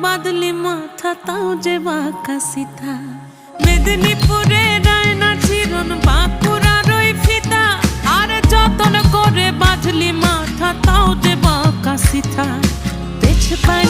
বাদলি মাথা তাও যে বাঁকা সিথা। মেদিনীপুরে রায়না চিরন বাঁকুড়ার ওই ফিতা, আর যতন করে বাঁধলি মাথা তাও যে বাঁকা সিথা। পেছ পায়